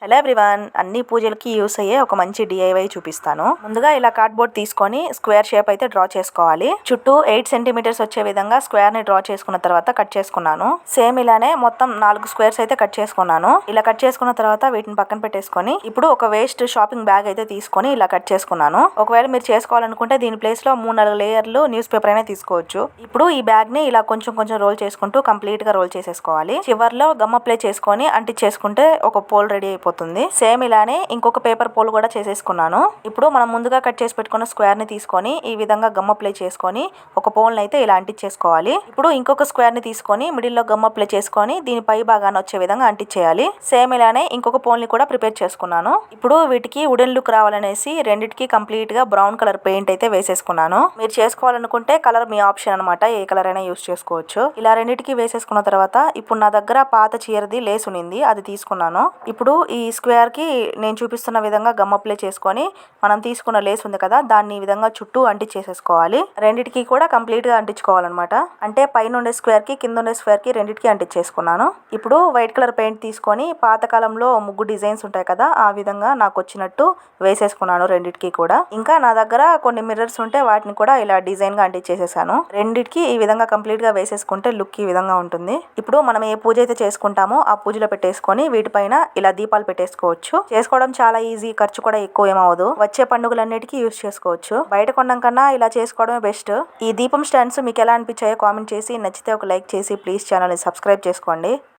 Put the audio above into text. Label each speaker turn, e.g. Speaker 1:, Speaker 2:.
Speaker 1: Hello everyone, అన్ని పూజలకి use అయ్యే ఒక మంచి డిఐవై చూపిస్తాను. ముందుగా ఇలా కార్డ్బోర్డ్ తీసుకొని స్క్వేర్ షేప్ అయితే డ్రా చేసుకోవాలి. చుట్టూ 8 సెంటీమీటర్స్ వచ్చే విధంగా స్క్వేర్ ని డ్రా చేసుకున్న తర్వాత కట్ చేసుకున్నాను. సేమ్ ఇలానే మొత్తం 4 స్క్వేర్స్ అయితే కట్ చేసుకున్నాను. ఇలా కట్ చేసుకున్న తర్వాత వీటిని పక్కన పెట్టేసుకొని ఇప్పుడు ఒక వేస్ట్ షాపింగ్ బ్యాగ్ అయితే తీసుకొని ఇలా కట్ చేసుకున్నాను. ఒకవేళ మీరు చేసుకోవాలనుకుంటే దీని ప్లేస్ లో 3-4 లేయర్లు న్యూస్ పేపర్ అయినా తీసుకోవచ్చు. ఇప్పుడు ఈ బ్యాగ్ ని ఇలా కొంచెం కొంచెం రోల్ చేసుకుంటూ కంప్లీట్ గా రోల్ చేసేసుకోవాలి. చివర్లో గమ్ అప్లై చేసుకొని అంటించేసుకుంటే ఒక పోల్ రెడీ అయిపోతుంది. సేమ్ ఇలానే ఇంకొక పేపర్ పోల్ కూడా చేసేసుకున్నాను. ఇప్పుడు మనం ముందుగా కట్ చేసి పెట్టుకున్న స్క్వేర్ ని తీసుకొని ఈ విధంగా గమ్ అప్లై చేసుకొని ఒక పోల్ ని అయితే ఇలా అంటించేసుకోవాలి. ఇప్పుడు ఇంకొక స్క్వేర్ ని తీసుకొని మిడిల్ లో గమ్ అప్లై చేసుకొని దీని పై భాగాన్ని వచ్చే విధంగా అంటించేయాలి. సేమ్ ఇలానే ఇంకొక పోల్ ని కూడా ప్రిపేర్ చేసుకున్నాను. ఇప్పుడు వీటికి వుడెన్ లుక్ రావాలనేసి రెండిటికి కంప్లీట్ గా బ్రౌన్ కలర్ పెయింట్ అయితే వేసేసుకున్నాను. మీరు చేసుకోవాలనుకుంటే కలర్ మీ ఆప్షన్ అనమాట, ఏ కలర్ అయినా యూస్ చేసుకోవచ్చు. ఇలా రెండిటికి వేసేసుకున్న తర్వాత ఇప్పుడు నా దగ్గర పాత చీరది లేస్ ఉంది, అది తీసుకున్నాను. ఇప్పుడు ఈ స్క్వేర్ కి నేను చూపిస్తున్న విధంగా గమ్ అప్లై చేసుకొని మనం తీసుకున్న లేస్ ఉంది కదా, దాన్ని ఈ విధంగా చుట్టూ అంటించేసేసుకోవాలి. రెండిటికి కూడా కంప్లీట్ గా అంటించుకోవాలన్నమాట. అంటే పైన ఉండే స్క్వేర్ కి కింద ఉండే స్క్వేర్ కి రెండిటికి అంటించేసుకున్నాను. ఇప్పుడు వైట్ కలర్ పెయింట్ తీసుకొని పాతకాలంలో ముగ్గు డిజైన్స్ ఉంటాయి కదా, ఆ విధంగా నాకు వచ్చినట్టు వేసేసుకున్నాను రెండిటికి కూడా. ఇంకా నా దగ్గర కొన్ని మిర్రర్స్ ఉంటే వాటిని కూడా ఇలా డిజైన్ గా అంటించేసేసాను. రెండిటికి ఈ విధంగా కంప్లీట్ గా వేసేసుకుంటే లుక్ ఈ విధంగా ఉంటుంది. ఇప్పుడు మనం ఏ పూజ అయితే చేసుకుంటామో ఆ పూజలో పెట్టేసుకొని వీటిపైన ఇలా దీపాలు పెట్టేసుకోవచ్చు. చేసుకోవడం చాలా ఈజీ, ఖర్చు కూడా ఎక్కువ ఏమవదు. వచ్చే పండుగలన్నిటికీ యూస్ చేసుకోవచ్చు. బయట కొనడం కన్నా ఇలా చేసుకోవడమే బెస్ట్. ఈ దీపం స్టాండ్స్ మీకు ఎలా అనిపించాయో కామెంట్ చేసి, నచ్చితే ఒక లైక్ చేసి ప్లీజ్ ఛానల్ ని సబ్స్క్రైబ్ చేసుకోండి.